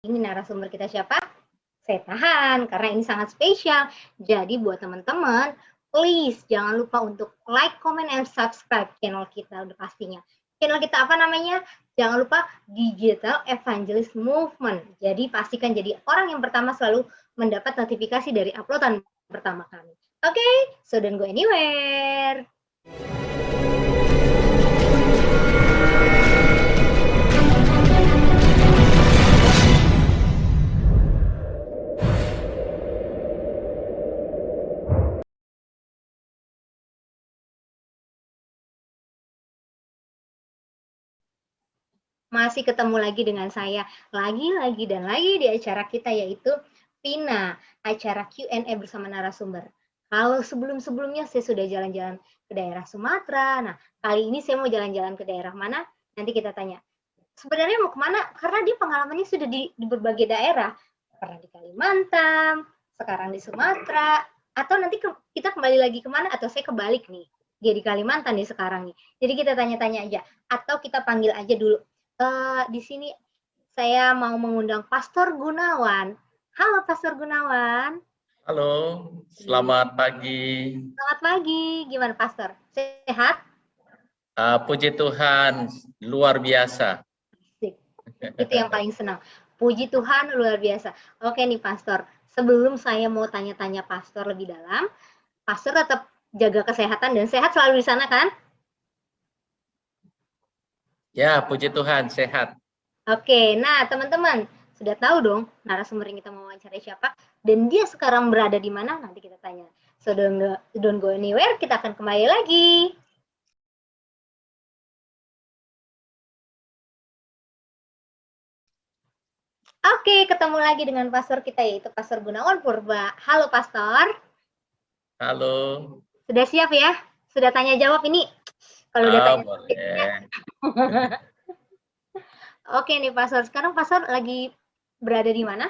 Ini narasumber kita siapa? Saya tahan, karena ini sangat spesial. Jadi buat teman-teman, please jangan lupa untuk like, comment, and subscribe channel kita udah pastinya. Channel kita apa namanya? Jangan lupa Digital Evangelist Movement. Jadi pastikan jadi orang yang pertama selalu mendapat notifikasi dari uploadan pertama kami. Oke, so don't go anywhere. Masih ketemu lagi dengan saya, lagi dan lagi di acara kita yaitu Vina, acara Q&A bersama narasumber. Kalau sebelum-sebelumnya saya sudah jalan-jalan ke daerah Sumatera, nah kali ini saya mau jalan-jalan ke daerah mana? Nanti kita tanya. Sebenarnya mau kemana? Karena dia pengalamannya sudah di berbagai daerah. Pernah di Kalimantan, sekarang di Sumatera, atau nanti kita kembali lagi kemana? Atau saya kebalik nih, dia di Kalimantan nih sekarang nih. Jadi kita tanya-tanya aja, atau kita panggil aja dulu. Di sini saya mau mengundang Pastor Gunawan. Halo Pastor Gunawan. Halo, selamat pagi. Selamat pagi, gimana Pastor? Sehat? Puji Tuhan, luar biasa. Itu yang paling senang. Puji Tuhan, luar biasa. Oke nih Pastor, sebelum saya mau tanya-tanya Pastor lebih dalam, Pastor tetap jaga kesehatan dan sehat selalu di sana kan? Ya, puji Tuhan, sehat. Oke, nah teman-teman, sudah tahu dong narasumber yang kita mau wawancara siapa dan dia sekarang berada di mana? Nanti kita tanya. So don't go anywhere, kita akan kembali lagi. Oke, ketemu lagi dengan pastor kita yaitu Pastor Gunawan Purba. Halo Pastor. Halo. Sudah siap ya? Sudah tanya jawab ini? Kalau udah tanya boleh. Oke nih Pastor, sekarang Pastor lagi berada di mana?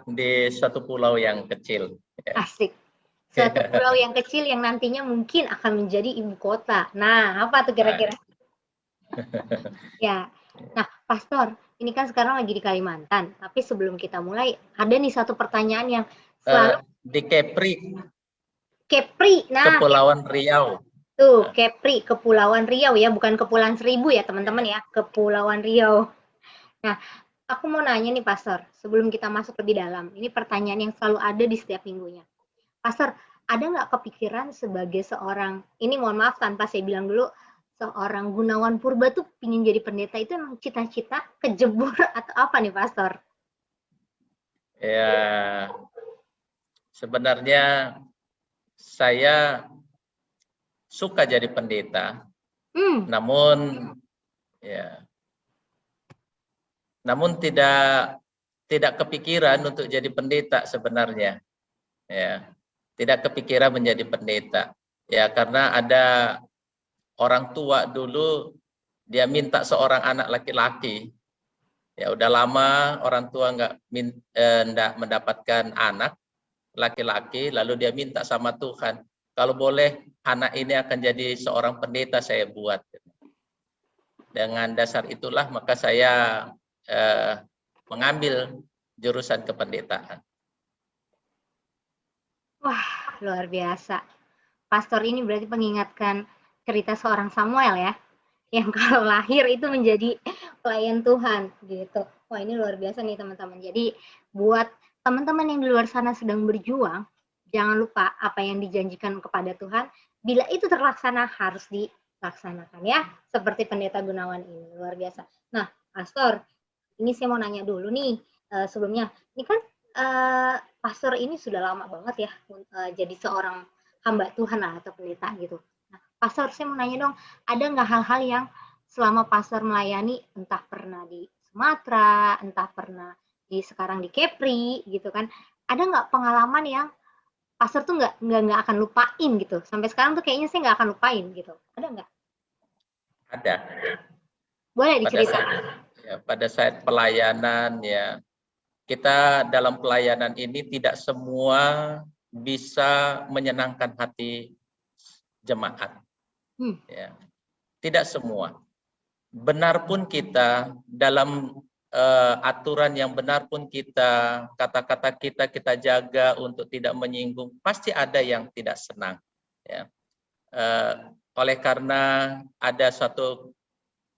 Di suatu pulau yang kecil. Asik. Suatu pulau yang kecil yang nantinya mungkin akan menjadi ibu kota. Nah, apa tuh kira-kira? Ya. Nah, Pastor, ini kan sekarang lagi di Kalimantan, tapi sebelum kita mulai, ada nih satu pertanyaan yang selalu di Kepri. Kepri. Nah, Kepulauan Riau. Tuh, Kepri, Kepulauan Riau ya, bukan Kepulauan Seribu ya teman-teman ya, Kepulauan Riau. Nah, aku mau nanya nih Pastor, sebelum kita masuk lebih dalam, ini pertanyaan yang selalu ada di setiap minggunya. Pastor, ada nggak kepikiran sebagai seorang, ini mohon maaf tanpa saya bilang dulu, seorang Gunawan Purba tuh pingin jadi pendeta itu emang cita-cita kejebur atau apa nih Pastor? Ya, sebenarnya saya suka jadi pendeta, namun tidak kepikiran untuk jadi pendeta sebenarnya. Ya, tidak kepikiran menjadi pendeta. Ya, karena ada orang tua dulu dia minta seorang anak laki-laki. Ya, udah lama orang tua nggak mendapatkan anak laki-laki, lalu dia minta sama Tuhan, kalau boleh anak ini akan jadi seorang pendeta saya buat. Dengan dasar itulah maka saya mengambil jurusan kependetaan. Wah, luar biasa. Pastor ini berarti mengingatkan cerita seorang Samuel ya, yang kalau lahir itu menjadi pelayan Tuhan gitu. Wah, ini luar biasa nih teman-teman. Jadi buat teman-teman yang di luar sana sedang berjuang, jangan lupa apa yang dijanjikan kepada Tuhan, bila itu terlaksana harus dilaksanakan ya, seperti pendeta Gunawan ini, luar biasa. Nah, Pastor, ini saya mau nanya dulu nih, sebelumnya, ini kan Pastor ini sudah lama banget ya jadi seorang hamba Tuhan lah atau pendeta gitu. Nah, Pastor, saya mau nanya dong, ada nggak hal-hal yang selama Pastor melayani, entah pernah di Sumatera, entah pernah sekarang di Kepri gitu kan, ada nggak pengalaman yang Pastor tuh nggak akan lupain gitu, sampai sekarang tuh kayaknya saya nggak akan lupain gitu, ada nggak? Ada. Boleh diceritakan. Pada saat pelayanan ya, kita dalam pelayanan ini tidak semua bisa menyenangkan hati jemaat. Ya. Tidak semua. Benar pun kita dalam aturan yang benar pun kita, kata-kata kita jaga untuk tidak menyinggung, pasti ada yang tidak senang. Ya. Oleh karena ada suatu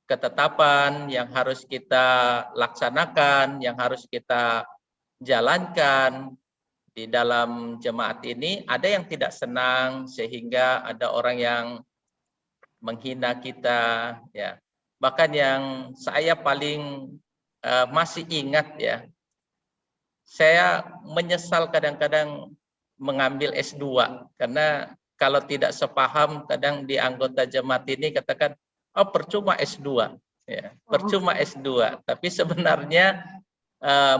ketetapan yang harus kita laksanakan, yang harus kita jalankan di dalam jemaat ini, ada yang tidak senang sehingga ada orang yang menghina kita, ya. Bahkan yang saya paling masih ingat, ya, saya menyesal kadang-kadang mengambil S2 karena kalau tidak sepaham kadang di anggota jemaat ini katakan, oh percuma S2, ya, percuma S2. Tapi sebenarnya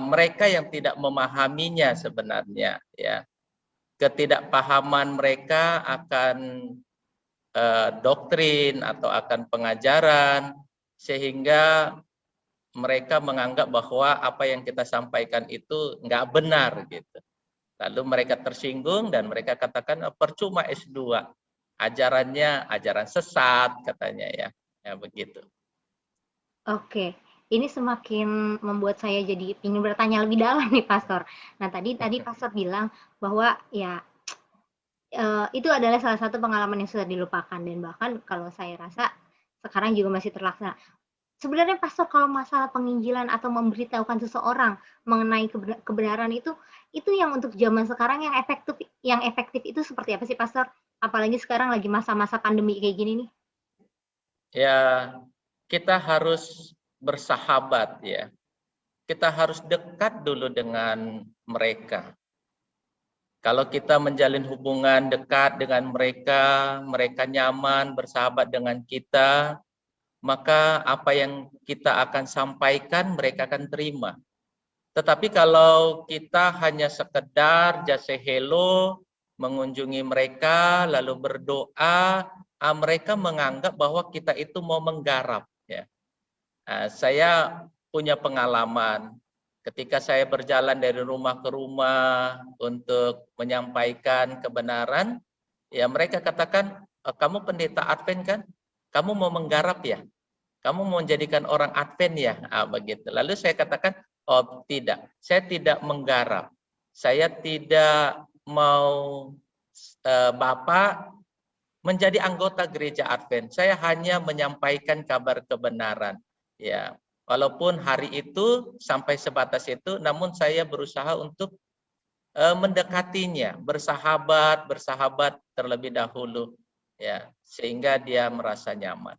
mereka yang tidak memahaminya sebenarnya, ya, ketidakpahaman mereka akan doktrin atau akan pengajaran sehingga mereka menganggap bahwa apa yang kita sampaikan itu nggak benar gitu. Lalu mereka tersinggung dan mereka katakan percuma S2, ajarannya ajaran sesat katanya, ya, ya begitu. Oke, ini semakin membuat saya jadi ingin bertanya lebih dalam nih Pastor. Nah tadi Pastor bilang bahwa ya itu adalah salah satu pengalaman yang sudah dilupakan dan bahkan kalau saya rasa sekarang juga masih terlaksana. Sebenarnya Pastor kalau masalah penginjilan atau memberitahukan seseorang mengenai kebenaran itu yang untuk zaman sekarang yang efektif itu seperti apa sih Pastor? Apalagi sekarang lagi masa-masa pandemi kayak gini nih. Ya, kita harus bersahabat, ya. Kita harus dekat dulu dengan mereka. Kalau kita menjalin hubungan dekat dengan mereka, mereka nyaman bersahabat dengan kita, maka apa yang kita akan sampaikan mereka akan terima. Tetapi kalau kita hanya sekedar just say hello, mengunjungi mereka, lalu berdoa, mereka menganggap bahwa kita itu mau menggarap. Ya. Saya punya pengalaman ketika saya berjalan dari rumah ke rumah untuk menyampaikan kebenaran, ya mereka katakan, kamu pendeta Advent kan? Kamu mau menggarap ya? Kamu mau menjadikan orang Advent ya? Begitu. Lalu saya katakan, oh tidak, saya tidak menggarap. Saya tidak mau Bapak menjadi anggota gereja Advent. Saya hanya menyampaikan kabar kebenaran. Ya, walaupun hari itu sampai sebatas itu, namun saya berusaha untuk mendekatinya, bersahabat terlebih dahulu, ya, sehingga dia merasa nyaman.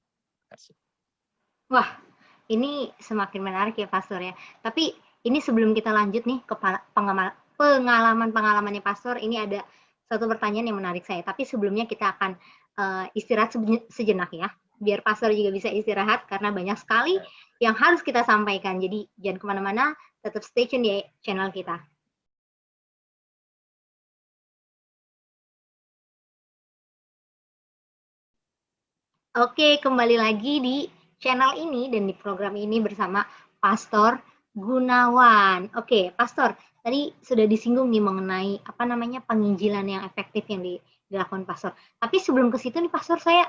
Wah, ini semakin menarik ya Pastor ya. Tapi ini sebelum kita lanjut nih ke pengalaman-pengalamannya Pastor, ini ada satu pertanyaan yang menarik saya. Tapi sebelumnya kita akan istirahat sejenak ya, biar Pastor juga bisa istirahat karena banyak sekali yang harus kita sampaikan. Jadi jangan kemana-mana, tetap stay tune di channel kita. Oke, kembali lagi di channel ini dan di program ini bersama Pastor Gunawan. Oke, Pastor, tadi sudah disinggung nih mengenai apa namanya penginjilan yang efektif yang dilakukan Pastor. Tapi sebelum ke situ nih Pastor, saya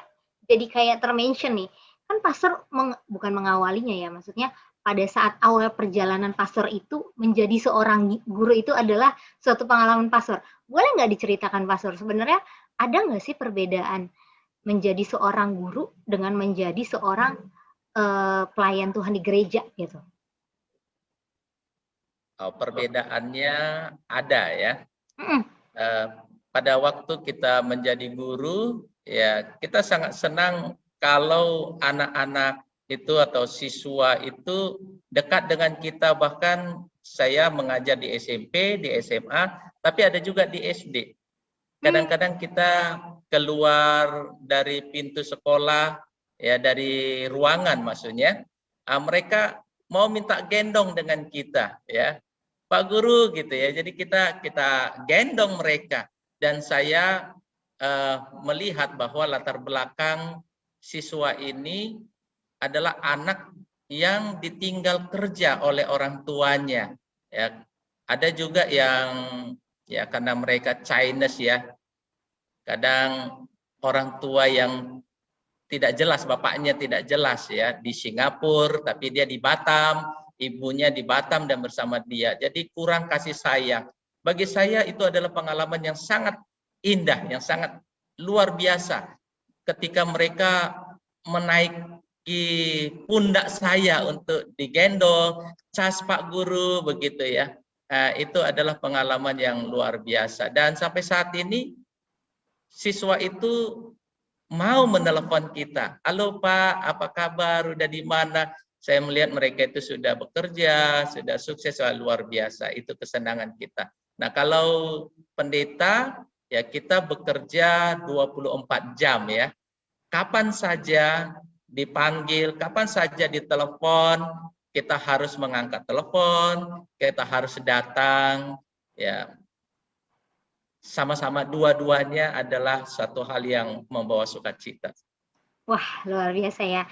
jadi kayak termention nih. Kan Pastor bukan mengawalinya ya, maksudnya pada saat awal perjalanan Pastor itu menjadi seorang guru itu adalah suatu pengalaman Pastor. Boleh nggak diceritakan Pastor? Sebenarnya ada nggak sih perbedaan menjadi seorang guru dengan menjadi seorang pelayan Tuhan di gereja gitu? Perbedaannya ada ya. Pada waktu kita menjadi guru, ya kita sangat senang kalau anak-anak itu atau siswa itu dekat dengan kita. Bahkan saya mengajar di SMP, di SMA, tapi ada juga di SD. Kadang-kadang kita keluar dari pintu sekolah, ya dari ruangan maksudnya, mereka mau minta gendong dengan kita, ya Pak Guru gitu ya. Jadi kita gendong mereka dan saya melihat bahwa latar belakang siswa ini adalah anak yang ditinggal kerja oleh orang tuanya. Ya, ada juga yang ya karena mereka Chinese ya, kadang orang tua yang tidak jelas, bapaknya tidak jelas ya, di Singapura tapi dia di Batam, ibunya di Batam dan bersama dia. Jadi kurang kasih sayang. Bagi saya itu adalah pengalaman yang sangat indah, yang sangat luar biasa ketika mereka menaiki pundak saya untuk digendong, cas Pak Guru begitu ya. Itu adalah pengalaman yang luar biasa. Dan sampai saat ini siswa itu mau menelepon kita. Halo Pak, apa kabar? Udah di mana? Saya melihat mereka itu sudah bekerja, sudah sukses, luar biasa. Itu kesenangan kita. Nah, kalau pendeta, ya kita bekerja 24 jam ya. Kapan saja dipanggil, kapan saja ditelepon, kita harus mengangkat telepon, kita harus datang, ya. Sama-sama dua-duanya adalah satu hal yang membawa sukacita. Wah, luar biasa ya.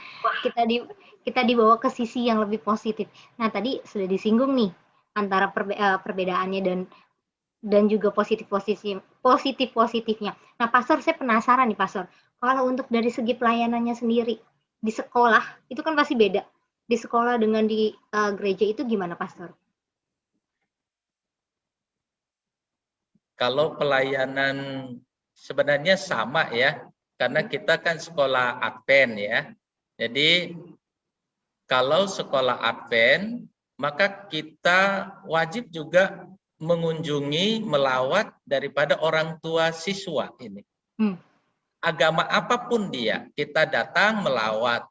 Kita dibawa ke sisi yang lebih positif. Nah, tadi sudah disinggung nih antara perbedaannya dan juga positifnya. Nah, Pastor, saya penasaran nih, Pastor. Kalau untuk dari segi pelayanannya sendiri di sekolah itu kan pasti beda. Di sekolah dengan di gereja itu gimana, Pastor? Kalau pelayanan sebenarnya sama ya, karena kita kan sekolah Advent ya. Jadi kalau sekolah Advent, maka kita wajib juga mengunjungi, melawat daripada orang tua siswa ini. Agama apapun dia, kita datang melawat.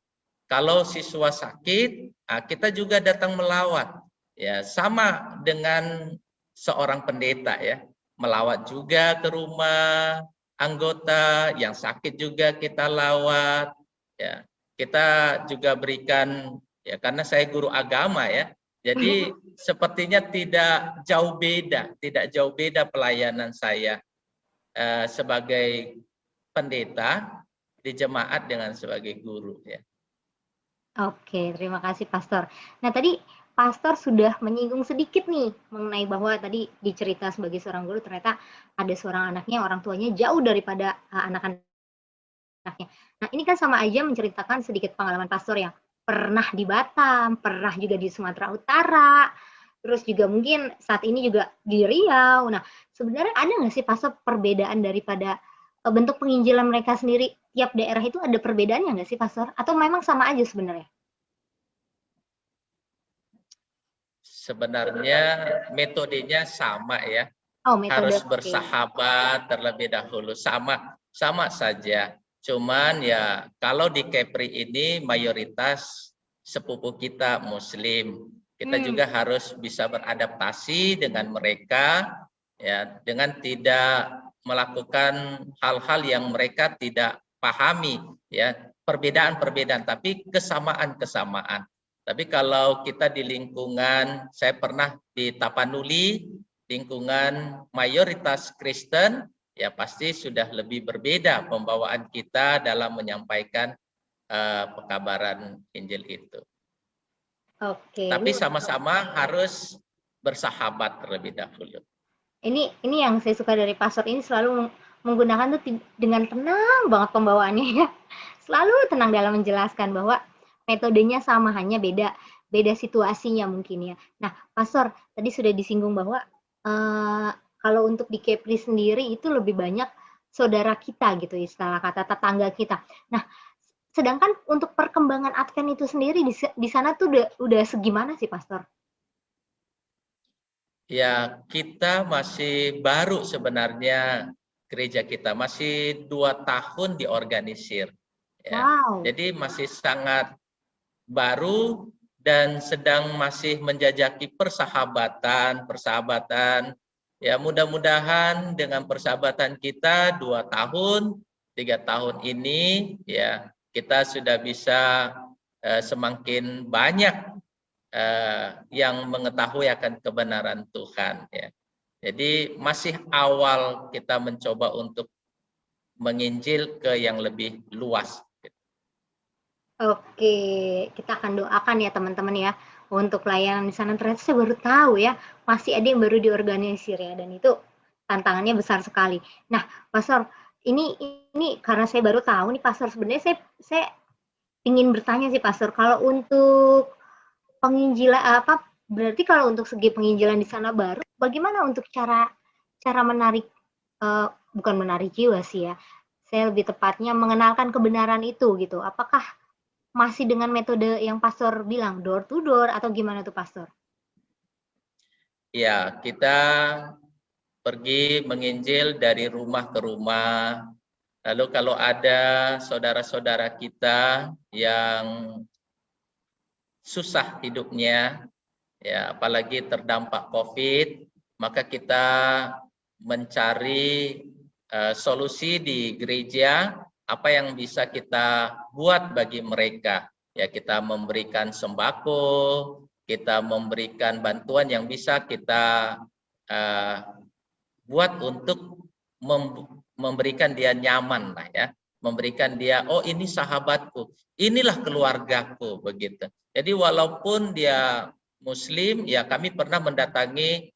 Kalau siswa sakit, kita juga datang melawat. Ya, sama dengan seorang pendeta ya. Melawat juga ke rumah anggota yang sakit juga kita lawat ya. Kita juga berikan ya, karena saya guru agama ya. Jadi sepertinya tidak jauh beda pelayanan saya sebagai pendeta di jemaat dengan sebagai guru ya. Oke, terima kasih Pastor. Nah, tadi Pastor sudah menyinggung sedikit nih mengenai bahwa tadi dicerita sebagai seorang guru ternyata ada seorang anaknya orang tuanya jauh daripada anak-anaknya. Nah, ini kan sama aja menceritakan sedikit pengalaman Pastor yang pernah di Batam, pernah juga di Sumatera Utara, terus juga mungkin saat ini juga di Riau. Nah, sebenarnya ada nggak sih Pastor perbedaan daripada bentuk penginjilan mereka sendiri? Tiap daerah itu ada perbedaannya nggak sih Pastor? Atau memang sama aja sebenarnya? Sebenarnya metodenya sama ya. Oh, metode, Harus oke. bersahabat terlebih dahulu, sama saja. Cuman ya kalau di Kepri ini mayoritas sepupu kita Muslim. Kita juga harus bisa beradaptasi dengan mereka ya, dengan tidak melakukan hal-hal yang mereka tidak pahami ya, perbedaan-perbedaan tapi kesamaan-kesamaan. Tapi kalau kita di lingkungan, saya pernah di Tapanuli, lingkungan mayoritas Kristen, ya pasti sudah lebih berbeda pembawaan kita dalam menyampaikan pekabaran Injil itu. Oke. Tapi sama-sama harus bersahabat terlebih dahulu. Ini yang saya suka dari Pastor ini selalu menggunakan tuh dengan tenang banget pembawaannya ya. Selalu tenang dalam menjelaskan bahwa metodenya sama, hanya beda situasinya mungkin ya. Nah, Pastor, tadi sudah disinggung bahwa kalau untuk di Kepri sendiri itu lebih banyak saudara kita gitu, istilah kata tetangga kita. Nah, sedangkan untuk perkembangan Advent itu sendiri di sana tuh udah segimana sih, Pastor? Ya, kita masih baru sebenarnya, gereja kita masih 2 tahun diorganisir. Ya. Wow. Jadi masih sangat baru dan sedang masih menjajaki persahabatan. Ya, mudah-mudahan dengan persahabatan kita 2 tahun, 3 tahun ini ya kita sudah bisa semakin banyak yang mengetahui akan kebenaran Tuhan ya. Jadi masih awal kita mencoba untuk menginjil ke yang lebih luas. Oke, kita akan doakan ya teman-teman ya untuk layanan di sana. Ternyata saya baru tahu ya, masih ada yang baru diorganisir ya, dan itu tantangannya besar sekali. Nah, Pastor, ini karena saya baru tahu nih Pastor, sebenarnya saya ingin bertanya sih Pastor, kalau untuk penginjilan apa berarti kalau untuk segi penginjilan di sana baru, bagaimana untuk cara cara menarik bukan menarik jiwa sih ya. Saya lebih tepatnya mengenalkan kebenaran itu gitu. Apakah masih dengan metode yang pastor bilang door to door atau gimana tuh pastor? Ya, kita pergi menginjil dari rumah ke rumah. Lalu kalau ada saudara-saudara kita yang susah hidupnya, ya apalagi terdampak COVID, maka kita mencari solusi di gereja apa yang bisa kita buat bagi mereka. Ya kita memberikan sembako, kita memberikan bantuan yang bisa kita uh, buat untuk memberikan dia nyaman lah ya, memberikan dia oh ini sahabatku, inilah keluargaku begitu. Jadi walaupun dia Muslim, ya kami pernah mendatangi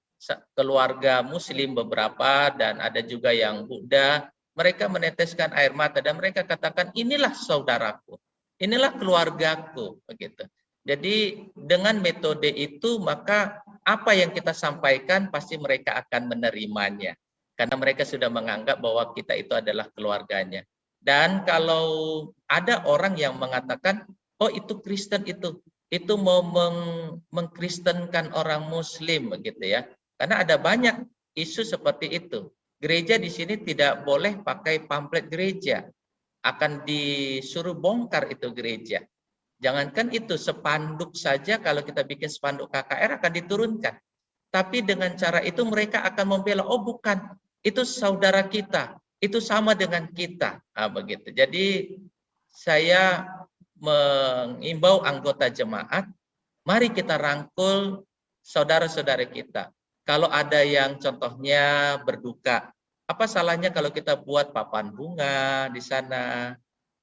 keluarga Muslim beberapa dan ada juga yang Buddha. Mereka meneteskan air mata dan mereka katakan inilah saudaraku, inilah keluargaku begitu. Jadi dengan metode itu maka apa yang kita sampaikan pasti mereka akan menerimanya. Karena mereka sudah menganggap bahwa kita itu adalah keluarganya. Dan kalau ada orang yang mengatakan, oh itu Kristen itu mau mengkristenkan orang Muslim begitu ya. Karena ada banyak isu seperti itu. Gereja di sini tidak boleh pakai pamflet gereja. Akan disuruh bongkar itu gereja. Jangankan itu, spanduk saja kalau kita bikin spanduk KKR akan diturunkan. Tapi dengan cara itu mereka akan membela, oh bukan, itu saudara kita, itu sama dengan kita. Begitu. Jadi saya mengimbau anggota jemaat, mari kita rangkul saudara-saudara kita. Kalau ada yang contohnya berduka, apa salahnya kalau kita buat papan bunga di sana,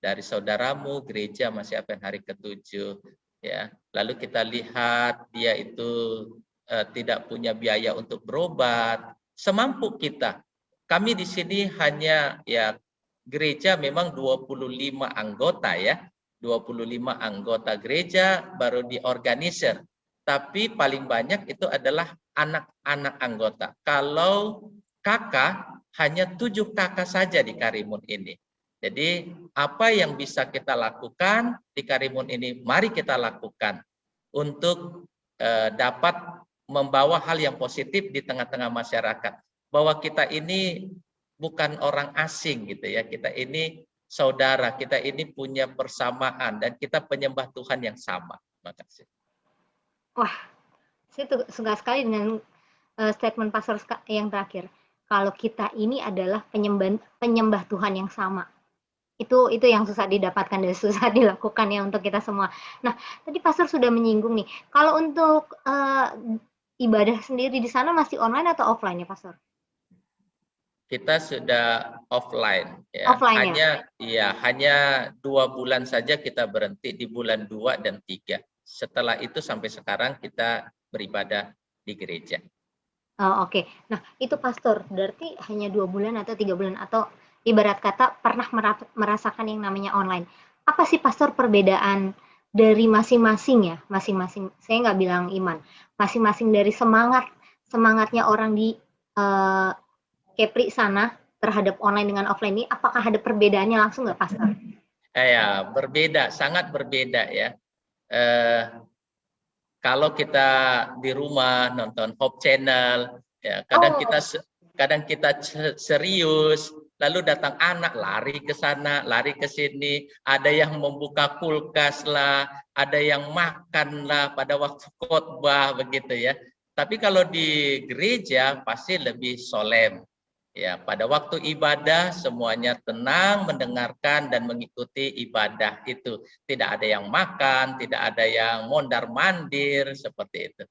dari saudaramu gereja masih akan hari ke-7 ya. Lalu kita lihat dia itu tidak punya biaya untuk berobat, semampu kita. Kami di sini hanya ya gereja memang 25 anggota ya. 25 anggota gereja baru diorganisir. Tapi paling banyak itu adalah anak-anak anggota. Kalau kakak hanya 7 kakak saja di Karimun ini. Jadi apa yang bisa kita lakukan di Karimun ini, mari kita lakukan untuk dapat membawa hal yang positif di tengah-tengah masyarakat. Bahwa kita ini bukan orang asing gitu ya, kita ini saudara, kita ini punya persamaan dan kita penyembah Tuhan yang sama. Terima kasih. Wah, saya suka sekali dengan statement pastor yang terakhir. Kalau kita ini adalah penyembah Tuhan yang sama. Itu yang susah didapatkan dan susah dilakukan ya untuk kita semua. Nah, tadi pastor sudah menyinggung nih, kalau untuk ibadah sendiri di sana masih online atau offline ya pastor? Kita sudah offline ya. Offline hanya 2 bulan saja kita berhenti di bulan 2 dan 3. Setelah itu sampai sekarang kita beribadah di gereja. Oh, oke. Nah, itu pastor berarti hanya 2 bulan atau 3 bulan atau ibarat kata pernah merasakan yang namanya online. Apa sih pastor perbedaan dari masing-masing ya? Masing-masing, saya nggak bilang iman. Masing-masing dari semangatnya orang di Kepri sana terhadap online dengan offline ini, apakah ada perbedaannya langsung nggak pastor? Ya, berbeda, sangat berbeda ya. Kalau kita di rumah nonton Hope Channel, ya kadang kita serius, lalu datang anak lari ke sana, lari ke sini, ada yang membuka kulkas lah, ada yang makan lah pada waktu khotbah begitu ya. Tapi kalau di gereja pasti lebih solemn. Ya, pada waktu ibadah semuanya tenang mendengarkan dan mengikuti ibadah itu. Tidak ada yang makan, tidak ada yang mondar-mandir seperti itu.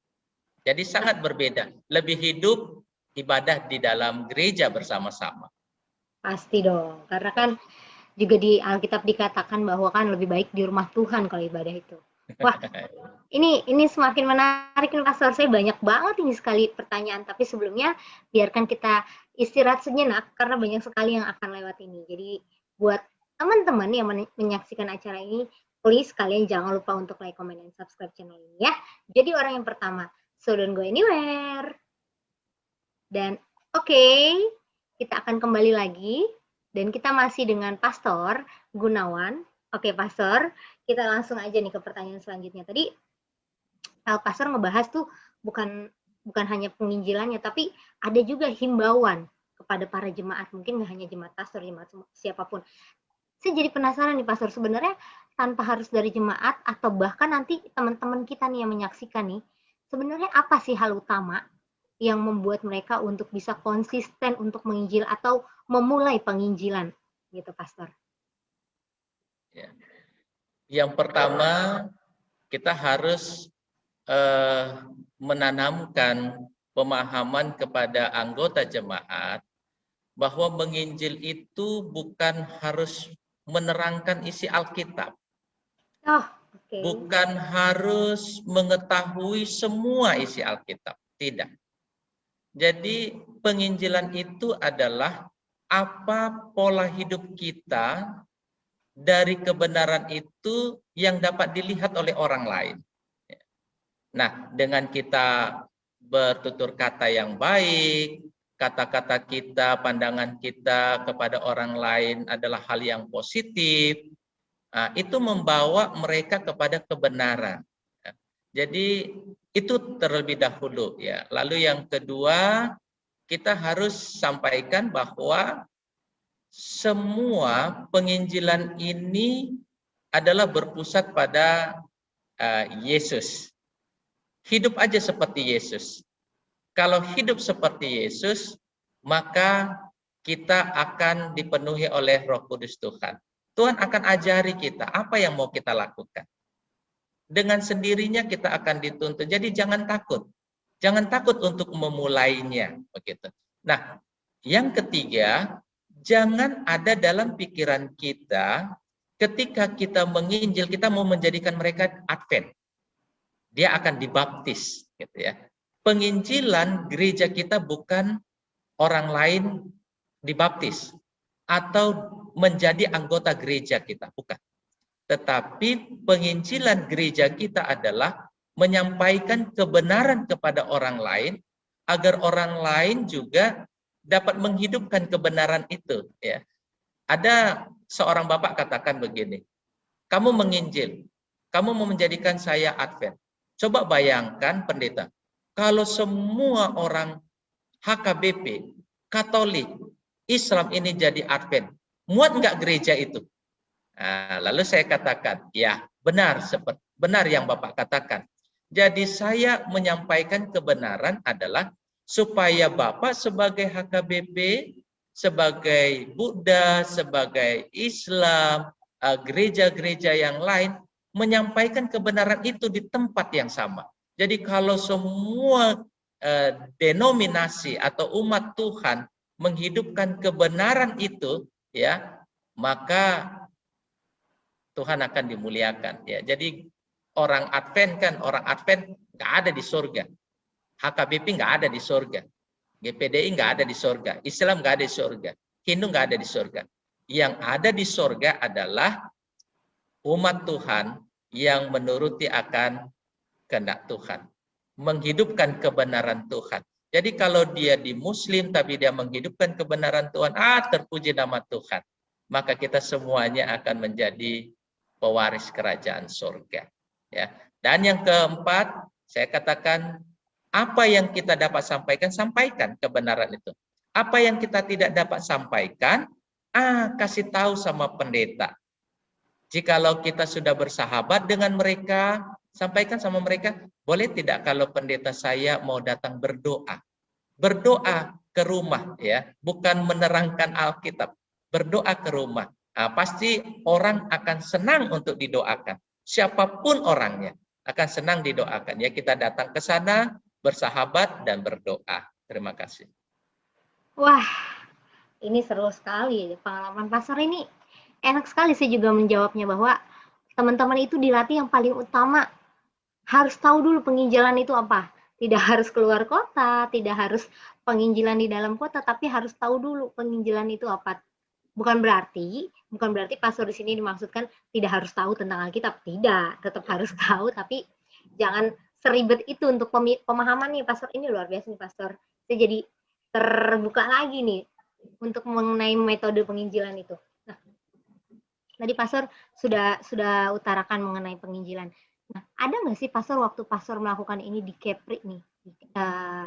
Jadi sangat berbeda. Lebih hidup ibadah di dalam gereja bersama-sama. Pasti dong, karena kan juga di Alkitab dikatakan bahwa kan lebih baik di rumah Tuhan kalau ibadah itu. Wah, ini semakin menarik nih pastor. Saya banyak banget ini sekali pertanyaan, tapi sebelumnya biarkan kita istirahat sejenak karena banyak sekali yang akan lewat ini. Jadi buat teman-teman yang menyaksikan acara ini, please kalian jangan lupa untuk like, comment, dan subscribe channel ini ya. Jadi orang yang pertama, so don't go anywhere. Dan oke, kita akan kembali lagi dan kita masih dengan Pastor Gunawan. Oke, Pastor, kita langsung aja nih ke pertanyaan selanjutnya. Tadi Pastor ngebahas tuh bukan hanya penginjilannya, tapi ada juga himbauan kepada para jemaat. Mungkin nggak hanya jemaat pastor, jemaat siapapun. Saya jadi penasaran nih Pastor, sebenarnya tanpa harus dari jemaat atau bahkan nanti teman-teman kita nih yang menyaksikan nih, sebenarnya apa sih hal utama yang membuat mereka untuk bisa konsisten untuk menginjil atau memulai penginjilan gitu Pastor? Ya. Yang pertama, kita harus menanamkan pemahaman kepada anggota jemaat bahwa menginjil itu bukan harus menerangkan isi Alkitab. Oh, okay. Bukan harus mengetahui semua isi Alkitab. Tidak. Jadi penginjilan itu adalah apa pola hidup kita dari kebenaran itu yang dapat dilihat oleh orang lain. Nah, dengan kita bertutur kata yang baik, kata-kata kita, pandangan kita kepada orang lain adalah hal yang positif, nah, itu membawa mereka kepada kebenaran. Jadi itu terlebih dahulu ya. Lalu yang kedua, kita harus sampaikan bahwa semua penginjilan ini adalah berpusat pada Yesus. Hidup aja seperti Yesus. Kalau hidup seperti Yesus, maka kita akan dipenuhi oleh Roh Kudus Tuhan. Tuhan akan ajari kita apa yang mau kita lakukan. Dengan sendirinya kita akan dituntun. Jadi jangan takut. Jangan takut untuk memulainya, begitu. Nah, yang ketiga, jangan ada dalam pikiran kita ketika kita menginjil, kita mau menjadikan mereka Advent. Dia akan dibaptis, gitu ya. Penginjilan gereja kita bukan orang lain dibaptis atau menjadi anggota gereja kita, bukan. Tetapi penginjilan gereja kita adalah menyampaikan kebenaran kepada orang lain agar orang lain juga dapat menghidupkan kebenaran itu, ya. Ada seorang bapak katakan begini, kamu menginjil, kamu mau menjadikan saya Advent. Coba bayangkan pendeta, kalau semua orang HKBP, Katolik, Islam ini jadi Advent, muat enggak gereja itu? Nah, lalu saya katakan, ya benar yang Bapak katakan. Jadi saya menyampaikan kebenaran adalah supaya Bapak sebagai HKBP, sebagai Buddha, sebagai Islam, gereja-gereja yang lain, menyampaikan kebenaran itu di tempat yang sama. Jadi kalau semua denominasi atau umat Tuhan menghidupkan kebenaran itu, ya, maka Tuhan akan dimuliakan, ya. Jadi orang Advent nggak ada di surga, HKBP nggak ada di surga, GPDI nggak ada di surga, Islam nggak ada di surga, Hindu nggak ada di surga. Yang ada di surga adalah umat Tuhan yang menuruti akan kehendak Tuhan, menghidupkan kebenaran Tuhan. Jadi kalau dia di Muslim tapi dia menghidupkan kebenaran Tuhan, terpuji nama Tuhan, maka kita semuanya akan menjadi pewaris kerajaan surga, ya. Dan yang keempat, saya katakan apa yang kita dapat sampaikan kebenaran itu. Apa yang kita tidak dapat sampaikan, kasih tahu sama pendeta. Jikalau kita sudah bersahabat dengan mereka, sampaikan sama mereka, boleh tidak kalau pendeta saya mau datang berdoa. Berdoa ke rumah, ya, bukan menerangkan Alkitab. Berdoa ke rumah. Pasti orang akan senang untuk didoakan. Siapapun orangnya akan senang didoakan. Ya, kita datang ke sana, bersahabat dan berdoa. Terima kasih. Wah, ini seru sekali. Pengalaman pastor ini enak sekali. Saya juga menjawabnya bahwa teman-teman itu dilatih yang paling utama harus tahu dulu penginjilan itu apa. Tidak harus keluar kota, tidak harus penginjilan di dalam kota, tapi harus tahu dulu penginjilan itu apa. bukan berarti pastor di sini dimaksudkan tidak harus tahu tentang Alkitab, tidak, tetap harus tahu, tapi jangan seribet itu untuk pemahaman nih pastor. Ini luar biasa nih pastor. Saya jadi terbuka lagi nih untuk mengenai metode penginjilan itu. Nah, tadi pastor sudah utarakan mengenai penginjilan. Nah, ada nggak sih pastor waktu pastor melakukan ini di Kepri nih,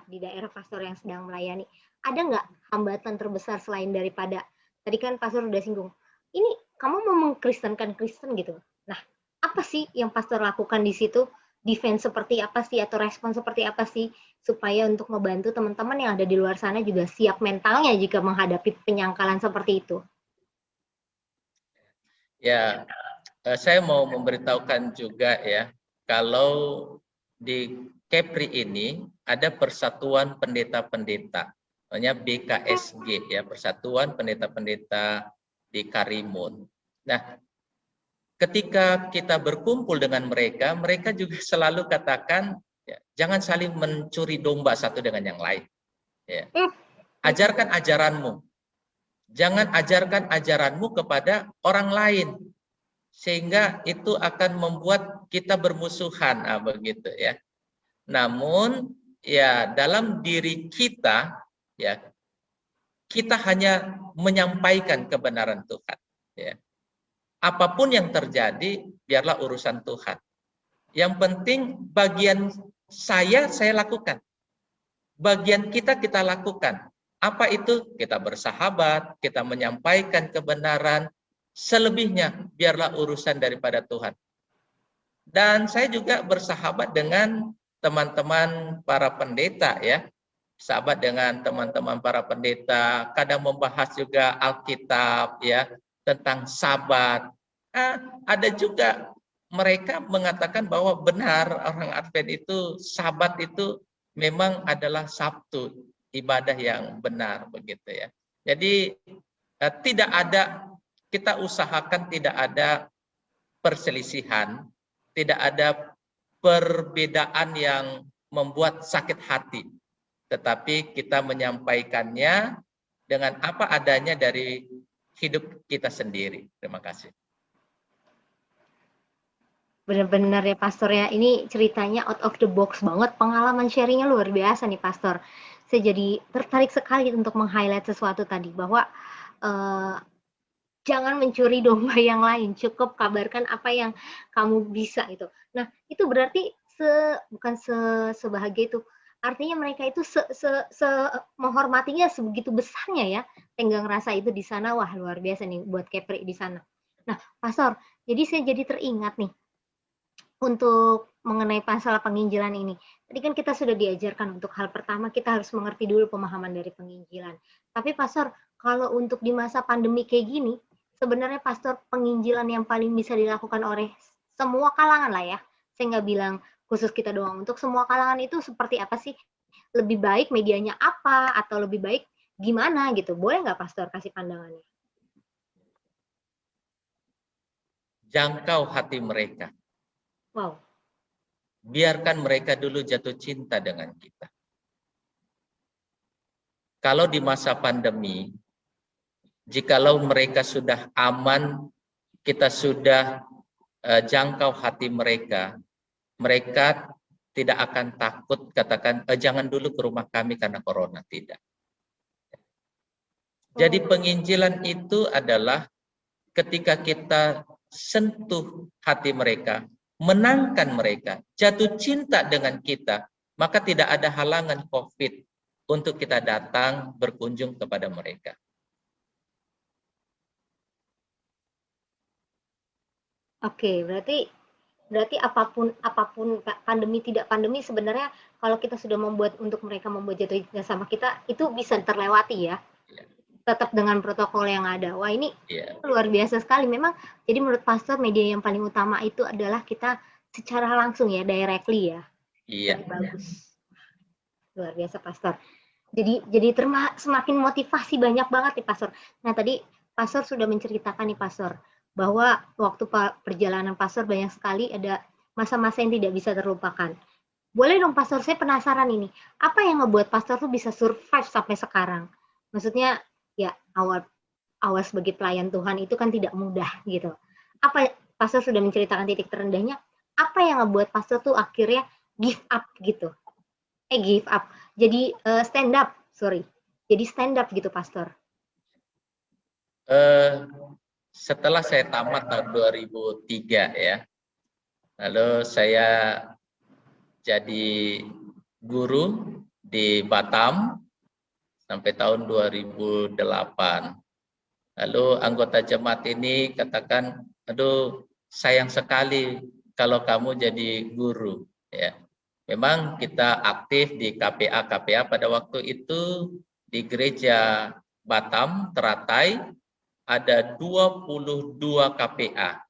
di daerah pastor yang sedang melayani, ada nggak hambatan terbesar selain daripada tadi kan pastor udah singgung, ini kamu mau mengkristenkan Kristen gitu. Nah, apa sih yang pastor lakukan di situ? Defense seperti apa sih atau respon seperti apa sih supaya untuk membantu teman-teman yang ada di luar sana juga siap mentalnya jika menghadapi penyangkalan seperti itu? Ya, saya mau memberitahukan juga ya, kalau di Kepri ini ada Persatuan Pendeta-Pendeta, namanya BKSG ya, Persatuan Pendeta-Pendeta di Karimun. Nah, ketika kita berkumpul dengan mereka, mereka juga selalu katakan, ya, jangan saling mencuri domba satu dengan yang lain. Ya. Ajarkan ajaranmu, jangan ajarkan ajaranmu kepada orang lain, sehingga itu akan membuat kita bermusuhan, begitu ya. Namun ya dalam diri kita, ya kita hanya menyampaikan kebenaran Tuhan. Ya. Apapun yang terjadi, biarlah urusan Tuhan. Yang penting bagian saya lakukan. Bagian kita lakukan. Apa itu? Kita bersahabat, kita menyampaikan kebenaran. Selebihnya, biarlah urusan daripada Tuhan. Dan saya juga bersahabat dengan teman-teman para pendeta ya. Sahabat dengan teman-teman para pendeta, kadang membahas juga Alkitab ya, tentang Sabat. Ada juga mereka mengatakan bahwa benar orang Advent itu Sabat itu memang adalah Sabtu, ibadah yang benar begitu ya. Jadi tidak ada, kita usahakan tidak ada perselisihan, tidak ada perbedaan yang membuat sakit hati, tetapi kita menyampaikannya dengan apa adanya dari hidup kita sendiri. Terima kasih. Benar-benar ya pastor ya, ini ceritanya out of the box banget, pengalaman sharingnya luar biasa nih pastor. Saya jadi tertarik sekali untuk meng-highlight sesuatu tadi bahwa jangan mencuri domba yang lain, cukup kabarkan apa yang kamu bisa itu. Nah, itu berarti bukan sebahagia itu. Artinya mereka itu menghormatinya sebegitu besarnya ya. Tenggang rasa itu di sana, wah luar biasa nih buat Kepri di sana. Nah, Pastor, jadi saya jadi teringat nih untuk mengenai masalah penginjilan ini. Tadi kan kita sudah diajarkan untuk hal pertama kita harus mengerti dulu pemahaman dari penginjilan. Tapi Pastor, kalau untuk di masa pandemi kayak gini, sebenarnya Pastor penginjilan yang paling bisa dilakukan oleh semua kalangan lah ya. Saya nggak bilang khusus kita doang. Untuk semua kalangan itu seperti apa sih? Lebih baik medianya apa? Atau lebih baik gimana gitu? Boleh nggak Pastor kasih pandangannya? Jangkau hati mereka. Wow. Biarkan mereka dulu jatuh cinta dengan kita. Kalau di masa pandemi, jikalau mereka sudah aman, kita sudah jangkau hati mereka, mereka tidak akan takut katakan jangan dulu ke rumah kami karena corona, tidak. Jadi penginjilan itu adalah ketika kita sentuh hati mereka, menangkan mereka, jatuh cinta dengan kita, maka tidak ada halangan COVID untuk kita datang berkunjung kepada mereka. Oke, berarti apapun pandemi tidak pandemi sebenarnya kalau kita sudah membuat untuk mereka membuat jatuh cinta sama kita itu bisa terlewati ya. Tetap dengan protokol yang ada. Wah, ini luar biasa sekali. Memang jadi menurut Pastor media yang paling utama itu adalah kita secara langsung ya, directly ya. Iya. Bagus. Luar biasa Pastor. Jadi semakin motivasi banyak banget nih Pastor. Nah, tadi Pastor sudah menceritakan nih Pastor bahwa waktu perjalanan Pastor banyak sekali ada masa-masa yang tidak bisa terlupakan. Boleh dong Pastor, saya penasaran ini. Apa yang ngebuat Pastor tuh bisa survive sampai sekarang? Maksudnya ya awal awal sebagai pelayan Tuhan itu kan tidak mudah gitu. Apa pastor sudah menceritakan titik terendahnya, apa yang ngebuat pastor tuh akhirnya give up gitu? Give up. Jadi stand up, sorry. Jadi stand up gitu, pastor. Setelah saya tamat tahun 2003 ya, lalu saya jadi guru di Batam sampai tahun 2008. Lalu anggota jemaat ini katakan, aduh sayang sekali kalau kamu jadi guru. Ya, memang kita aktif di KPA pada waktu itu di gereja Batam, Teratai, ada 22 KPA.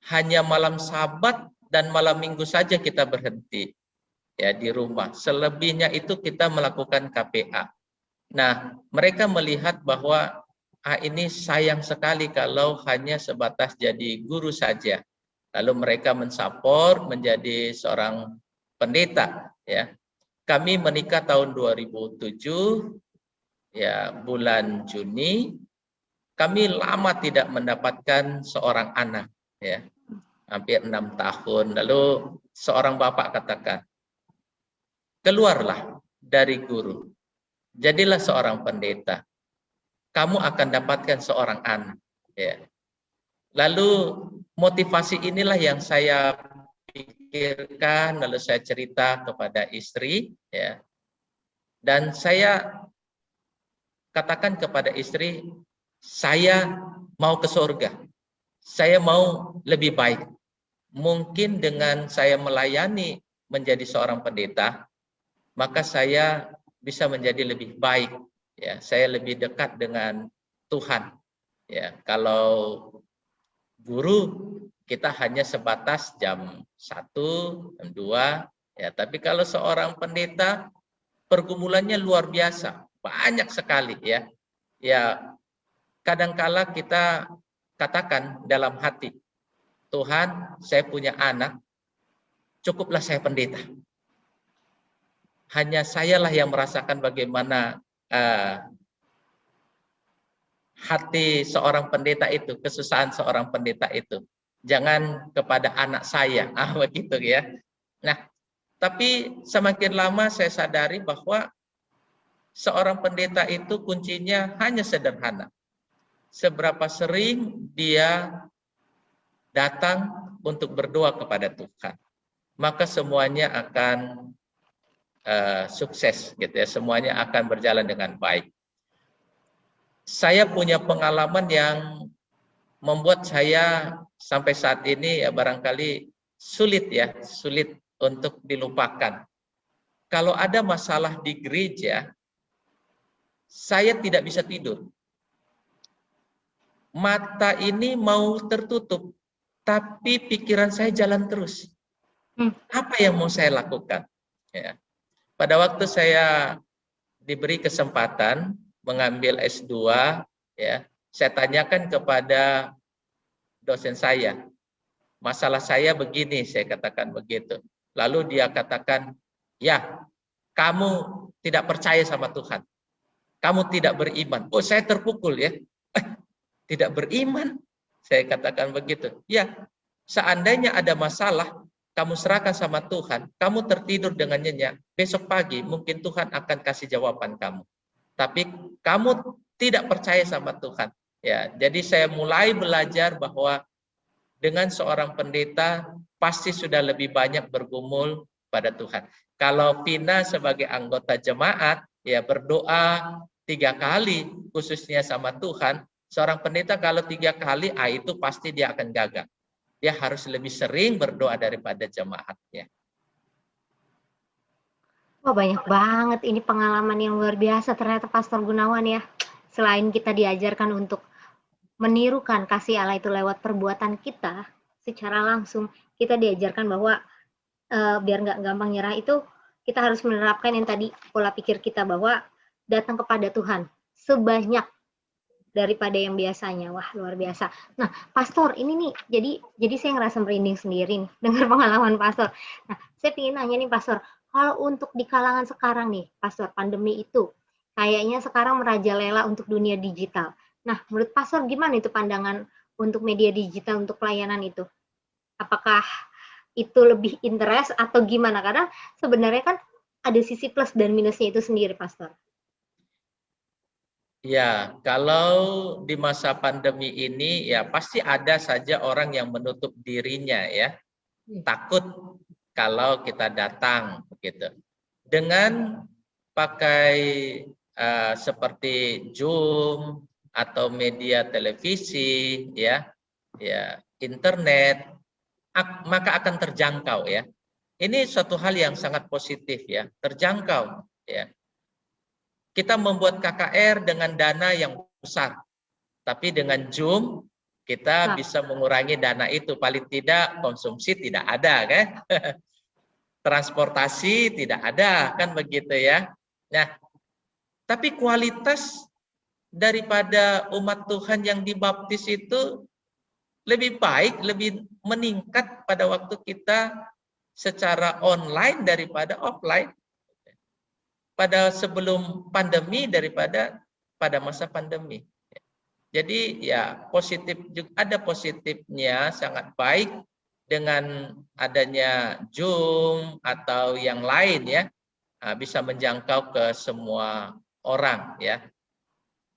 Hanya malam Sabat dan malam Minggu saja kita berhenti ya di rumah. Selebihnya itu kita melakukan KPA. Nah, mereka melihat bahwa ini sayang sekali kalau hanya sebatas jadi guru saja. Lalu mereka mensupport menjadi seorang pendeta ya. Kami menikah tahun 2007 ya, bulan Juni. Kami lama tidak mendapatkan seorang anak ya. Hampir 6 tahun. Lalu seorang bapak katakan, keluarlah dari guru. Jadilah seorang pendeta. Kamu akan dapatkan seorang anak. Ya. Lalu motivasi inilah yang saya pikirkan, lalu saya cerita kepada istri. Ya. Dan saya katakan kepada istri, saya mau ke surga. Saya mau lebih baik. Mungkin dengan saya melayani menjadi seorang pendeta, maka saya bisa menjadi lebih baik. Ya, saya lebih dekat dengan Tuhan. Ya, kalau guru kita hanya sebatas jam 1, jam 2, ya, tapi kalau seorang pendeta pergumulannya luar biasa, banyak sekali ya. Ya, kadangkala kita katakan dalam hati, Tuhan, saya punya anak, cukuplah saya pendeta. Hanya sayalah yang merasakan bagaimana hati seorang pendeta itu, kesusahan seorang pendeta itu. Jangan kepada anak saya, begitu ya. Nah, tapi semakin lama saya sadari bahwa seorang pendeta itu kuncinya hanya sederhana. Seberapa sering dia datang untuk berdoa kepada Tuhan, maka semuanya akan sukses gitu ya, semuanya akan berjalan dengan baik. Saya punya pengalaman yang membuat saya sampai saat ini ya barangkali sulit untuk dilupakan. Kalau ada masalah di gereja, saya tidak bisa tidur. Mata ini mau tertutup, tapi pikiran saya jalan terus. Apa yang mau saya lakukan? Ya. Pada waktu saya diberi kesempatan mengambil S2, ya, saya tanyakan kepada dosen saya, masalah saya begini, saya katakan begitu. Lalu dia katakan, ya, kamu tidak percaya sama Tuhan, kamu tidak beriman. Oh, saya terpukul ya, tidak beriman, saya katakan begitu. Ya, seandainya ada masalah, kamu serahkan sama Tuhan, kamu tertidur dengan nyenyak, besok pagi mungkin Tuhan akan kasih jawaban kamu. Tapi kamu tidak percaya sama Tuhan. Ya, jadi saya mulai belajar bahwa dengan seorang pendeta pasti sudah lebih banyak bergumul pada Tuhan. Kalau Pina sebagai anggota jemaat ya berdoa 3 kali khususnya sama Tuhan, seorang pendeta kalau 3 kali itu pasti dia akan gagal. Dia harus lebih sering berdoa daripada jemaatnya. Wah, banyak banget ini pengalaman yang luar biasa ternyata Pastor Gunawan ya. Selain kita diajarkan untuk menirukan kasih Allah itu lewat perbuatan kita, secara langsung kita diajarkan bahwa biar nggak gampang nyerah itu kita harus menerapkan yang tadi pola pikir kita bahwa datang kepada Tuhan sebanyak daripada yang biasanya. Wah, luar biasa. Nah, Pastor, ini nih, jadi saya ngerasa merinding sendiri nih, dengar pengalaman Pastor. Nah, saya ingin nanya nih, Pastor, kalau untuk di kalangan sekarang nih, Pastor, pandemi itu, kayaknya sekarang merajalela untuk dunia digital. Nah, menurut pastor gimana itu pandangan untuk media digital untuk pelayanan itu? Apakah itu lebih interest atau gimana? Karena sebenarnya kan ada sisi plus dan minusnya itu sendiri, pastor. Ya, kalau di masa pandemi ini ya pasti ada saja orang yang menutup dirinya ya, takut kalau kita datang begitu. Dengan pakai seperti Zoom atau media televisi ya, internet, maka akan terjangkau ya. Ini suatu hal yang sangat positif ya, terjangkau ya. Kita membuat KKR dengan dana yang besar, tapi dengan Zoom kita bisa mengurangi dana itu, paling tidak konsumsi tidak ada kan, transportasi tidak ada kan begitu ya. Nah, tapi kualitas daripada umat Tuhan yang dibaptis itu lebih baik, lebih meningkat pada waktu kita secara online daripada offline. Pada sebelum pandemi daripada pada masa pandemi. Jadi ya positif juga, ada positifnya sangat baik dengan adanya Zoom atau yang lain ya, bisa menjangkau ke semua orang ya.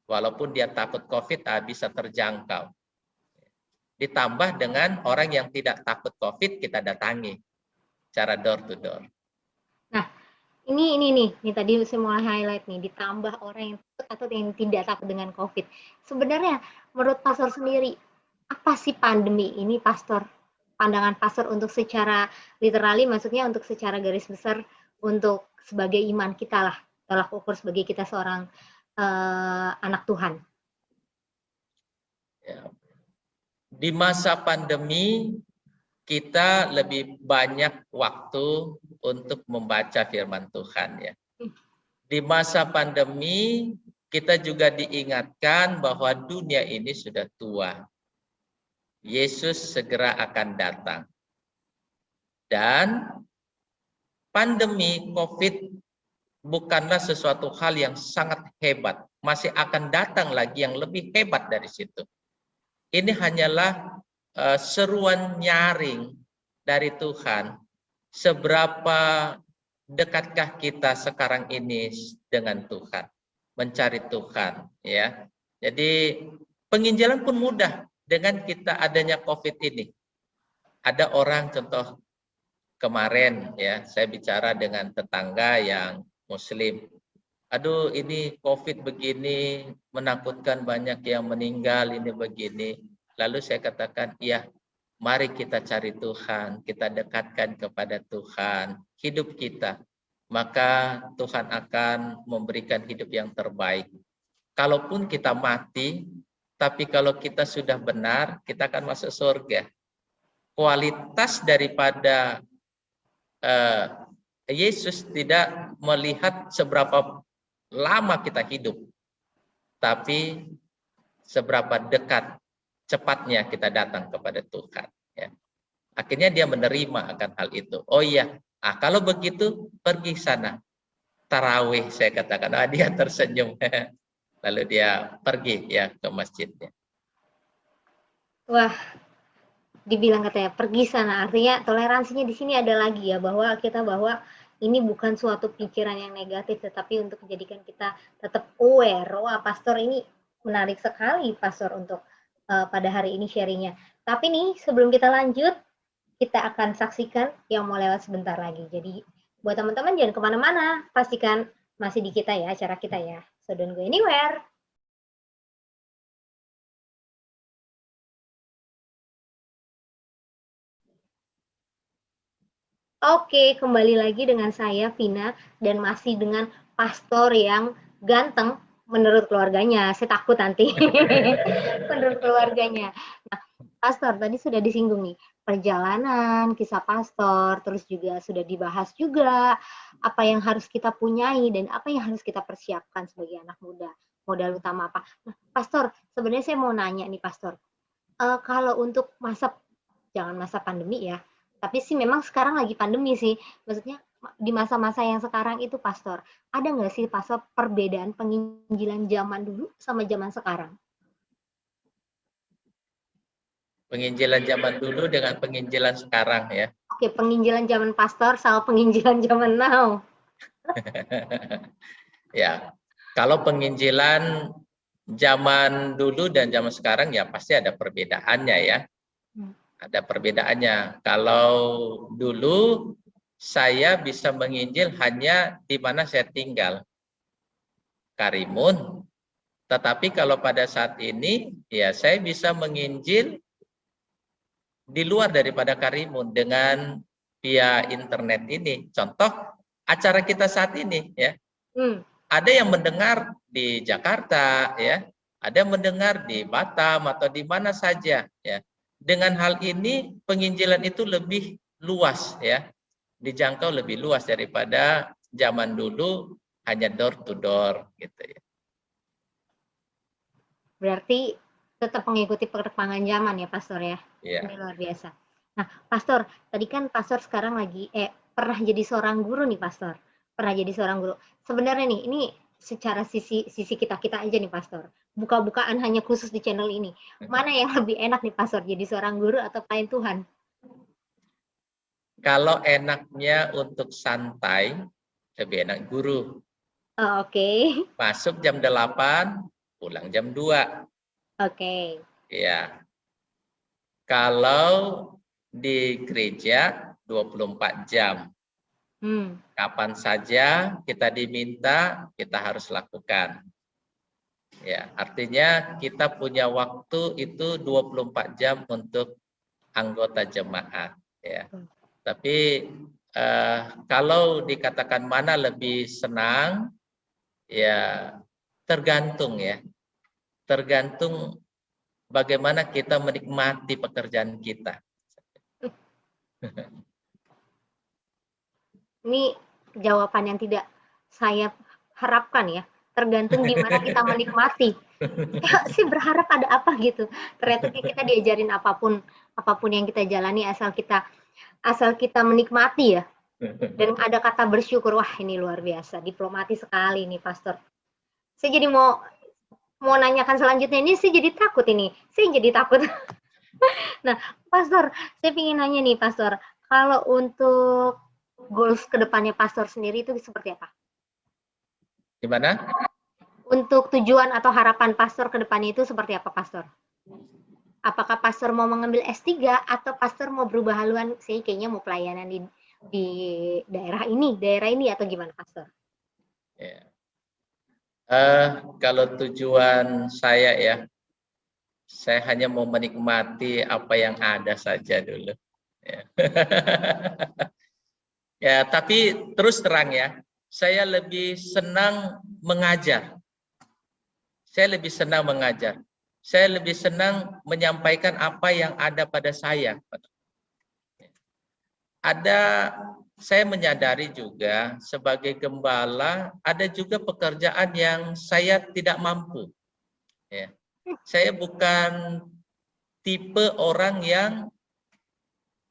Walaupun dia takut COVID bisa terjangkau. Ditambah dengan orang yang tidak takut COVID kita datangi cara door to door. Nah, ini nih tadi saya mau highlight nih, ditambah orang yang takut atau yang tidak takut dengan COVID. Sebenarnya menurut pastor sendiri, apa sih pandemi ini, pastor? Pandangan pastor untuk secara literally, maksudnya untuk secara garis besar, untuk sebagai iman kita lah, tolak ukur sebagai kita seorang anak Tuhan. Ya. Di masa pandemi kita lebih banyak waktu untuk membaca firman Tuhan ya. Di masa pandemi kita juga diingatkan bahwa dunia ini sudah tua. Yesus segera akan datang. Dan pandemi COVID bukanlah sesuatu hal yang sangat hebat. Masih akan datang lagi yang lebih hebat dari situ. Ini hanyalah seruan nyaring dari Tuhan. Seberapa dekatkah kita sekarang ini dengan Tuhan, mencari Tuhan ya. Jadi penginjilan pun mudah dengan kita adanya COVID ini. Ada orang contoh kemarin ya, saya bicara dengan tetangga yang muslim. Aduh ini COVID begini, menakutkan, banyak yang meninggal, ini begini. Lalu saya katakan, iya, mari kita cari Tuhan, kita dekatkan kepada Tuhan, hidup kita. Maka Tuhan akan memberikan hidup yang terbaik. Kalaupun kita mati, tapi kalau kita sudah benar, kita akan masuk surga. Kualitas daripada Yesus tidak melihat seberapa lama kita hidup, tapi seberapa dekat cepatnya kita datang kepada Tuhan. Ya. Akhirnya dia menerima akan hal itu. Oh iya, kalau begitu pergi sana. Tarawih saya katakan, dia tersenyum. Lalu dia pergi ya ke masjidnya. Wah, dibilang katanya pergi sana, artinya toleransinya di sini ada lagi ya, bahwa ini bukan suatu pikiran yang negatif, tetapi untuk menjadikan kita tetap aware. Wah, pastor ini menarik sekali, pastor, untuk pada hari ini sharingnya. Tapi nih, sebelum kita lanjut, kita akan saksikan yang mau lewat sebentar lagi. Jadi, buat teman-teman jangan kemana-mana, pastikan masih di kita ya, acara kita ya. So, don't go anywhere. Oke, kembali lagi dengan saya, Vina, dan masih dengan pastor yang ganteng menurut keluarganya. Saya takut nanti menurut keluarganya. Nah, pastor, tadi sudah disinggung nih, perjalanan, kisah pastor, terus juga sudah dibahas juga apa yang harus kita punyai dan apa yang harus kita persiapkan sebagai anak muda. Modal utama apa? Nah, pastor, sebenarnya saya mau nanya nih, pastor. Kalau untuk jangan masa pandemi ya, tapi sih memang sekarang lagi pandemi sih. Maksudnya di masa-masa yang sekarang itu, pastor, ada nggak sih, pastor, perbedaan penginjilan zaman dulu sama zaman sekarang? Penginjilan zaman dulu dengan penginjilan sekarang ya. Oke, penginjilan zaman pastor sama penginjilan zaman now. Ya, kalau penginjilan zaman dulu dan zaman sekarang ya pasti ada perbedaannya ya. Ada perbedaannya. Kalau dulu saya bisa menginjil hanya di mana saya tinggal, Karimun. Tetapi kalau pada saat ini ya saya bisa menginjil di luar daripada Karimun dengan via internet ini. Contoh acara kita saat ini ya. Ada yang mendengar di Jakarta ya, ada yang mendengar di Batam atau di mana saja ya. Dengan hal ini penginjilan itu lebih luas ya, dijangkau lebih luas daripada zaman dulu hanya door to door gitu ya. Berarti tetap mengikuti perkembangan zaman ya, Pastor ya. Ya. Ini luar biasa. Nah, Pastor, tadi kan Pastor sekarang lagi pernah jadi seorang guru nih, Pastor. Pernah jadi seorang guru. Sebenarnya nih, ini secara sisi kita aja nih, Pastor. Buka-bukaan hanya khusus di channel ini. Mana yang lebih enak nih, Pastor, jadi seorang guru atau pelayan Tuhan? Kalau enaknya untuk santai, lebih enak guru. Oh, oke. Masuk jam 8, pulang jam 2. Oke. Ya. Kalau di gereja 24 jam. Kapan saja kita diminta, kita harus lakukan. Ya, artinya kita punya waktu itu 24 jam untuk anggota jemaat ya. Tapi kalau dikatakan mana lebih senang ya tergantung ya. Tergantung bagaimana kita menikmati pekerjaan kita. Ini jawaban yang tidak saya harapkan ya. Tergantung di mana kita menikmati. Ya sih berharap ada apa gitu. Ternyata kita diajarin apapun yang kita jalani asal kita menikmati ya. Dan ada kata bersyukur. Wah, ini luar biasa. Diplomatis sekali nih, Pastor. Saya jadi mau nanyakan selanjutnya ini, saya jadi takut ini. Saya jadi takut. Nah, Pastor, saya ingin nanya nih, Pastor. Kalau untuk goals kedepannya Pastor sendiri itu seperti apa? Gimana? Untuk tujuan atau harapan Pastor kedepannya itu seperti apa, Pastor? Apakah Pastor mau mengambil S3 atau Pastor mau berubah haluan? Saya kayaknya mau pelayanan di daerah ini atau gimana, Pastor? Ya. Kalau tujuan saya ya, saya hanya mau menikmati apa yang ada saja dulu. Ya. Ya, tapi terus terang ya, saya lebih senang mengajar. Saya lebih senang mengajar. Saya lebih senang menyampaikan apa yang ada pada saya. Saya menyadari juga sebagai gembala ada juga pekerjaan yang saya tidak mampu. Ya. Saya bukan tipe orang yang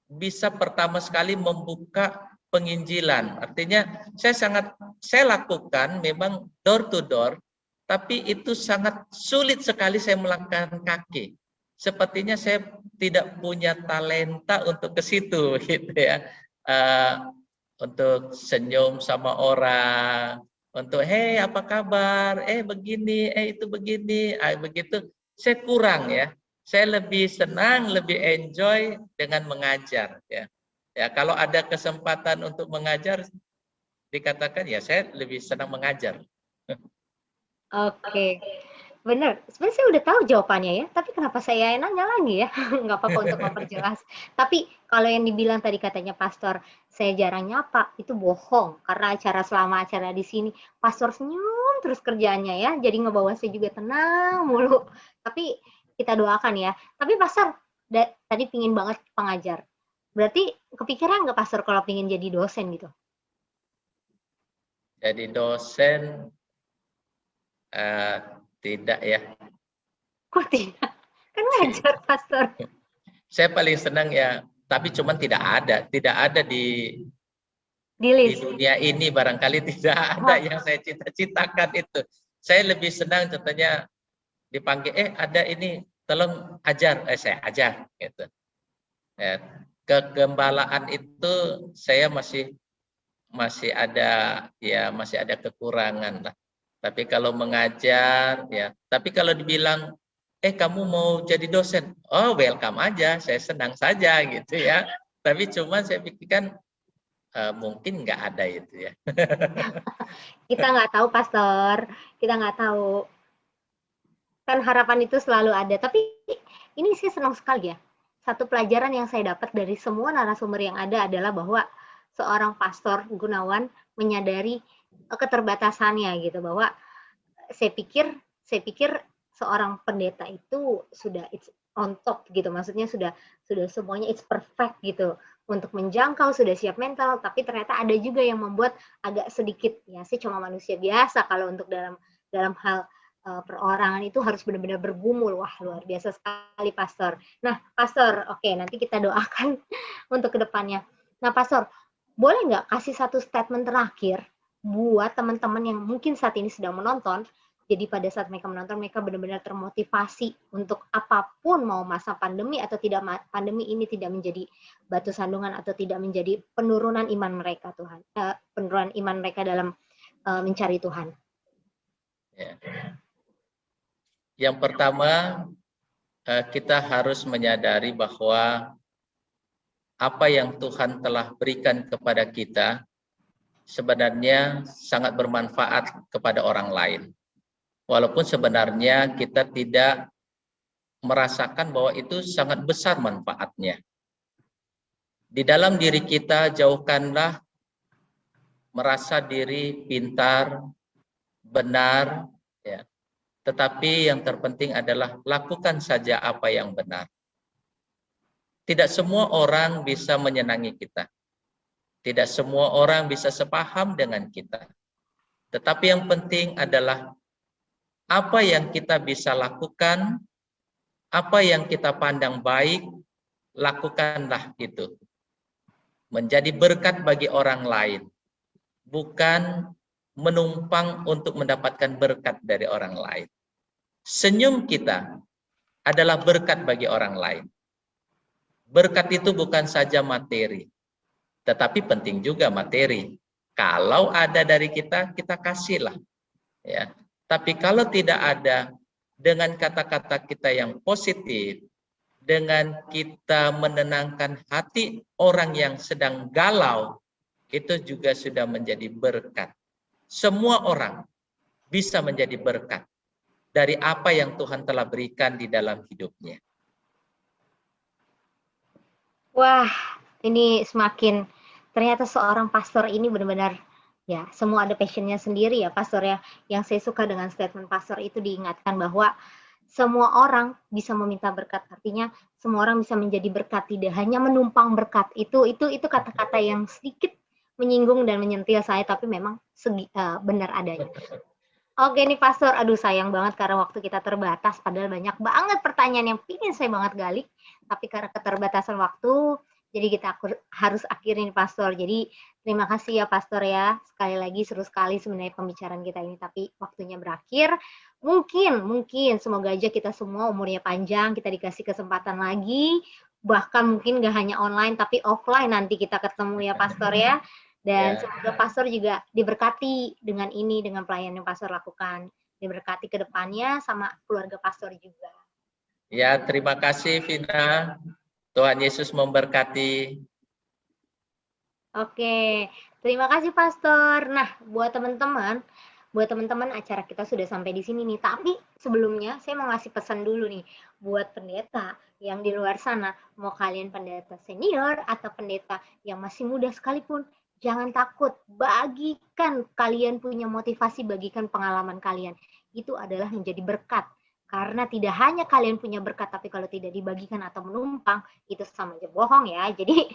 bisa pertama sekali membuka penginjilan. Artinya saya lakukan memang door to door, tapi itu sangat sulit sekali saya melangkahkan kaki. Sepertinya saya tidak punya talenta untuk ke situ gitu ya. Untuk senyum sama orang, untuk hey apa kabar, begini, itu begini, begitu. Saya kurang ya. Saya lebih senang, lebih enjoy dengan mengajar ya. Ya, kalau ada kesempatan untuk mengajar dikatakan ya saya lebih senang mengajar. Oke. Bener, sebenarnya saya udah tahu jawabannya ya, tapi kenapa saya nanya lagi ya? Nggak apa-apa untuk memperjelas. Tapi kalau yang dibilang tadi katanya pastor, saya jarang nyapa, itu bohong. Karena selama acara di sini, pastor senyum terus kerjaannya ya, jadi ngebawa saya juga tenang mulu. Tapi kita doakan ya. Tapi pastor, tadi pingin banget pengajar. Berarti kepikiran nggak pastor kalau pingin jadi dosen gitu? Jadi dosen tidak ya. Kok tidak? Kan ngajar pastor. Saya paling senang ya, tapi cuman tidak ada di dunia ini barangkali tidak ada yang saya cita-citakan itu. Saya lebih senang contohnya dipanggil, ada ini tolong ajar, saya ajar gitu. Ya, kegembalaan itu saya masih ada kekurangan lah. Tapi kalau mengajar ya, tapi kalau dibilang kamu mau jadi dosen, oh welcome aja, saya senang saja gitu ya. Tapi cuma saya pikirkan mungkin nggak ada itu ya. Kita nggak tahu, Pastor. Kita nggak tahu. Kan harapan itu selalu ada. Tapi ini sih senang sekali ya. Satu pelajaran yang saya dapat dari semua narasumber yang ada adalah bahwa seorang pastor Gunawan menyadari keterbatasannya gitu, bahwa saya pikir seorang pendeta itu sudah it's on top gitu, maksudnya sudah semuanya it's perfect gitu untuk menjangkau, sudah siap mental, tapi ternyata ada juga yang membuat agak sedikit, ya sih cuma manusia biasa kalau untuk dalam hal perorangan itu harus benar-benar bergumul. Wah, luar biasa sekali, Pastor. Nah, Pastor, oke, nanti kita doakan untuk kedepannya. Nah, Pastor, boleh nggak kasih satu statement terakhir buat teman-teman yang mungkin saat ini sedang menonton, jadi pada saat mereka menonton, mereka benar-benar termotivasi untuk apapun, mau masa pandemi atau tidak pandemi ini tidak menjadi batu sandungan atau tidak menjadi penurunan iman mereka, Tuhan. Penurunan iman mereka dalam mencari Tuhan. Ya. Yang pertama, kita harus menyadari bahwa apa yang Tuhan telah berikan kepada kita sebenarnya sangat bermanfaat kepada orang lain. Walaupun sebenarnya kita tidak merasakan bahwa itu sangat besar manfaatnya. Di dalam diri kita jauhkanlah merasa diri pintar, benar, ya. Tetapi yang terpenting adalah lakukan saja apa yang benar. Tidak semua orang bisa menyenangi kita. Tidak semua orang bisa sepaham dengan kita. Tetapi yang penting adalah apa yang kita bisa lakukan, apa yang kita pandang baik, lakukanlah itu. Menjadi berkat bagi orang lain. Bukan menumpang untuk mendapatkan berkat dari orang lain. Senyum kita adalah berkat bagi orang lain. Berkat itu bukan saja materi, tetapi penting juga materi. Kalau ada dari kita, kita kasihlah. Ya. Tapi kalau tidak ada, dengan kata-kata kita yang positif, dengan kita menenangkan hati orang yang sedang galau, itu juga sudah menjadi berkat. Semua orang bisa menjadi berkat dari apa yang Tuhan telah berikan di dalam hidupnya. Wah, ini semakin ternyata seorang pastor ini benar-benar ya semua ada passionnya sendiri ya, Pastor ya. Yang saya suka dengan statement pastor itu diingatkan bahwa semua orang bisa meminta berkat, artinya semua orang bisa menjadi berkat, tidak hanya menumpang berkat. Itu kata-kata yang sedikit menyinggung dan menyentil saya, tapi memang benar adanya. Oke nih Pastor, aduh sayang banget karena waktu kita terbatas, padahal banyak banget pertanyaan yang pingin saya banget gali, tapi karena keterbatasan waktu, jadi kita harus akhirin Pastor. Jadi terima kasih ya Pastor ya, sekali lagi seru sekali sebenarnya pembicaraan kita ini, tapi waktunya berakhir. Mungkin semoga aja kita semua umurnya panjang, kita dikasih kesempatan lagi, bahkan mungkin gak hanya online tapi offline nanti kita ketemu ya Pastor ya. Dan semoga Pastor juga diberkati dengan ini, dengan pelayanan yang Pastor lakukan. Diberkati ke depannya sama keluarga Pastor juga. Ya, terima kasih Vina. Tuhan Yesus memberkati. Oke, terima kasih Pastor. Nah, buat teman-teman acara kita sudah sampai di sini nih. Tapi sebelumnya saya mau ngasih pesan dulu nih buat pendeta yang di luar sana, mau kalian pendeta senior atau pendeta yang masih muda sekalipun, jangan takut, bagikan kalian punya motivasi, bagikan pengalaman kalian. Itu adalah menjadi berkat. Karena tidak hanya kalian punya berkat, tapi kalau tidak dibagikan atau menumpang, itu sama aja bohong ya. Jadi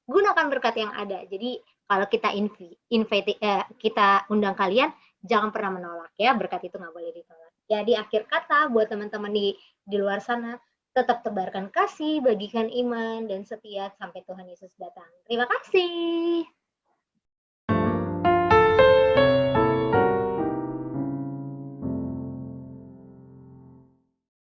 gunakan berkat yang ada. Jadi kalau kita kita undang kalian, jangan pernah menolak ya. Berkat itu nggak boleh ditolak. Jadi akhir kata buat teman-teman di luar sana, tetap tebarkan kasih, bagikan iman dan setia sampai Tuhan Yesus datang. Terima kasih.